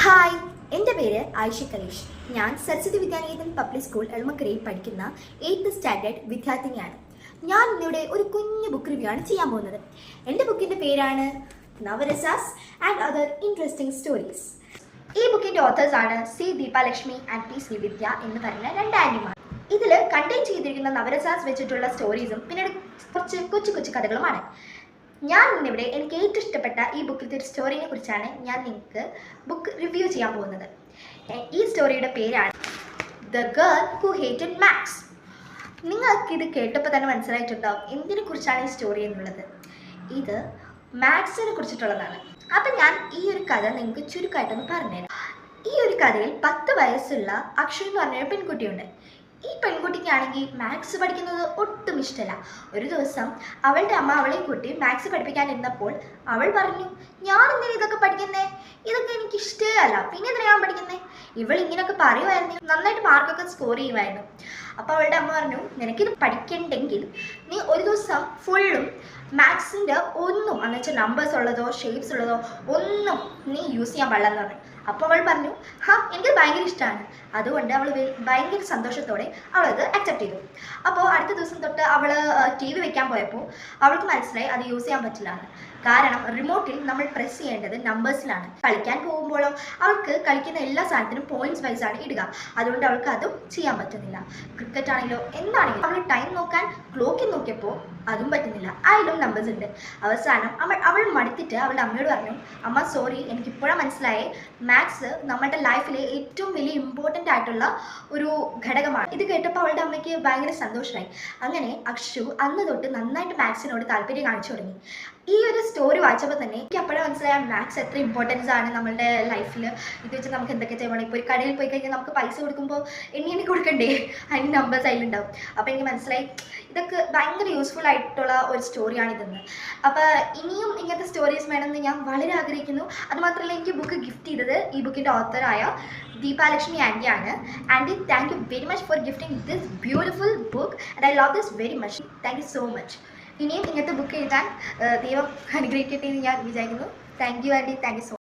Hi, എൻ്റെ പേര് ആയിഷ കലീഷ്. ഞാൻ സരസ്വതി വിദ്യാനികേതൻ പബ്ലിക് സ്കൂൾ എളമക്കരയിൽ പഠിക്കുന്ന 8th സ്റ്റാൻഡേർഡ് വിദ്യാർത്ഥിനിയാണ്. ഞാൻ ഇന്നിവിടെ ഒരു കുഞ്ഞു ബുക്ക് റിവ്യൂ ആണ് ചെയ്യാൻ പോകുന്നത്. എൻ്റെ ബുക്കിൻ്റെ പേരാണ് നവരസാസ് ആൻഡ് അതർ ഇൻട്രസ്റ്റിംഗ് സ്റ്റോറീസ്. ഈ ബുക്കിൻ്റെ ഓത്തേഴ്സാണ് സി ദീപാലക്ഷ്മി ആൻഡ് പി ശ്രീവിദ്യ എന്ന് പറയുന്ന രണ്ട് ആൻറ്റിമാർ. ഇതിൽ കണ്ടെയ്ൻ ചെയ്തിരിക്കുന്ന നവരസാസ് വെച്ചിട്ടുള്ള സ്റ്റോറീസും പിന്നീട് കുറച്ച് കൊച്ചു കൊച്ചു കഥകളുമാണ്. ഞാൻ ഇന്നിവിടെ എനിക്ക് ഏറ്റവും ഇഷ്ടപ്പെട്ട ഈ ബുക്കിലത്തെ ഒരു സ്റ്റോറിനെ കുറിച്ചാണ് ഞാൻ നിങ്ങൾക്ക് ബുക്ക് റിവ്യൂ ചെയ്യാൻ പോകുന്നത്. ഈ സ്റ്റോറിയുടെ പേരാണ് the girl who hated maths. നിങ്ങൾക്കിത് കേട്ടപ്പോൾ തന്നെ മനസ്സിലായിട്ടുണ്ടാവും എന്തിനെ കുറിച്ചാണ് ഈ സ്റ്റോറി എന്നുള്ളത്. ഇത് മാത്സിനെ കുറിച്ചിട്ടുള്ളതാണ്. അപ്പം ഞാൻ ഈ ഒരു കഥ നിങ്ങൾക്ക് ചുരുക്കമായിട്ടൊന്ന് പറഞ്ഞുതരാം. ഈ ഒരു കഥയിൽ 10 വയസ്സുള്ള അക്ഷയ് എന്ന് പറഞ്ഞൊരു പെൺകുട്ടിയുണ്ട്. ഈ പെൺകുട്ടിക്കാണെങ്കിൽ മാത്സ് പഠിക്കുന്നത് ഒട്ടും ഇഷ്ടമല്ല. ഒരു ദിവസം അവളുടെ അമ്മ അവളെ കൂട്ടി മാത്സ് പഠിപ്പിക്കാനിരുന്നപ്പോൾ അവൾ പറഞ്ഞു, ഞാൻ എന്തിനാ ഇതൊക്കെ പഠിക്കുന്നേ, ഇതൊക്കെ എനിക്ക് ഇഷ്ടമല്ല, പിന്നെ എന്തിനാ ഞാൻ പഠിക്കുന്നേ. ഇവൾ ഇങ്ങനെയൊക്കെ പറയുമായിരുന്നു, നന്നായിട്ട് മാർക്കൊക്കെ സ്കോർ ചെയ്യുമായിരുന്നു. അപ്പോൾ അവളുടെ അമ്മ പറഞ്ഞു, നിനക്കിത് പഠിക്കണ്ടെങ്കിൽ നീ ഒരു ദിവസം ഫുള്ളും മാത്സിൻ്റെ ഒന്നും എന്ന് വെച്ചാൽ നമ്പേഴ്സ് ഉള്ളതോ ഷേപ്സ് ഉള്ളതോ ഒന്നും നീ യൂസ് ചെയ്യാൻ പാടില്ലെന്ന് പറഞ്ഞു. അപ്പോൾ അവൾ പറഞ്ഞു, എനിക്ക് ഭയങ്കര ഇഷ്ടമാണ്. അതുകൊണ്ട് അവൾ ഭയങ്കര സന്തോഷത്തോടെ അവളത് അക്സെപ്റ്റ് ചെയ്തു. അപ്പോൾ അടുത്ത ദിവസം തൊട്ട് അവൾ TV വെക്കാൻ പോയപ്പോൾ അവൾക്ക് മനസ്സിലായി അത് യൂസ് ചെയ്യാൻ പറ്റില്ല എന്ന്. കാരണം റിമോട്ടിൽ നമ്മൾ പ്രസ് ചെയ്യേണ്ടത് നമ്പേഴ്സിലാണ്. കളിക്കാൻ പോകുമ്പോഴോ അവൾക്ക് കളിക്കുന്ന എല്ലാ സാധനത്തിനും പോയിന്റ്സ് വൈസ് ആണ് ഇടുക. അതുകൊണ്ട് അവൾക്ക് അതും ചെയ്യാൻ പറ്റുന്നില്ല. ക്രിക്കറ്റ് ആണെങ്കിലോ എന്താണെങ്കിലും അവൾ ടൈം നോക്കാൻ ക്ലോക്കിൽ നോക്കിയപ്പോൾ അതും പറ്റുന്നില്ല. അതിലും നമ്പേഴ്സ് ഉണ്ട്. അവസാനം അവൾ മടുത്തിട്ട് അവളുടെ അമ്മയോട് പറഞ്ഞു, അമ്മ സോറി, എനിക്കിപ്പോഴാണ് മനസ്സിലായേ മാത്സ് നമ്മുടെ ലൈഫിലെ ഏറ്റവും വലിയ ഇമ്പോർട്ടൻ്റ് ആയിട്ടുള്ള ഒരു ഘടകമാണ്. ഇത് കേട്ടപ്പോൾ അവളുടെ അമ്മയ്ക്ക് ഭയങ്കര സന്തോഷമായി. അങ്ങനെ അക്ഷു അന്ന് തൊട്ട് നന്നായിട്ട് മാത്സിനോട് താല്പര്യം കാണിച്ചു തുടങ്ങി. ഈ ഒരു സ്റ്റോറി വായിച്ചപ്പോൾ തന്നെ എനിക്ക് അപ്പോഴേ മനസ്സിലായ മാത്സ് എത്ര ഇമ്പോർട്ടൻസ് ആണ് നമ്മളുടെ ലൈഫിൽ. ഇത് വെച്ച് നമുക്ക് എന്തൊക്കെ ചെയ്യണം. ഇപ്പോൾ ഒരു കടയിൽ പോയി കഴിഞ്ഞാൽ നമുക്ക് പൈസ കൊടുക്കുമ്പോൾ എണ്ണി കൊടുക്കണ്ടേ, അതിന് നമ്പേഴ്സ് അതിലുണ്ടാവും. അപ്പോൾ എനിക്ക് മനസ്സിലായി ഇതൊക്കെ ഭയങ്കര യൂസ്ഫുൾ ആയിട്ടുള്ള ഒരു സ്റ്റോറിയാണ് ഇതെന്ന്. അപ്പോൾ ഇനിയും ഇങ്ങനത്തെ സ്റ്റോറീസ് വേണമെന്ന് ഞാൻ വളരെ ആഗ്രഹിക്കുന്നു. അതുമാത്രമല്ല, എനിക്ക് ബുക്ക് ഗിഫ്റ്റ് ചെയ്തത് ഈ ബുക്കിൻ്റെ ഓത്തറായ ദീപാലക്ഷ്മി ആൻറ്റിയാണ്. ആൻറ്റി, thank you very much for gifting this beautiful book and I love this very much. Thank you so much. ഇനിയും ഇങ്ങനത്തെ ബുക്ക് എഴുതാൻ ദൈവം അനുഗ്രഹിക്കട്ടെ എന്ന് ഞാൻ വിചാരിക്കുന്നു. താങ്ക് യു ആൻറ്റി, താങ്ക് യു സോ മച്ച്.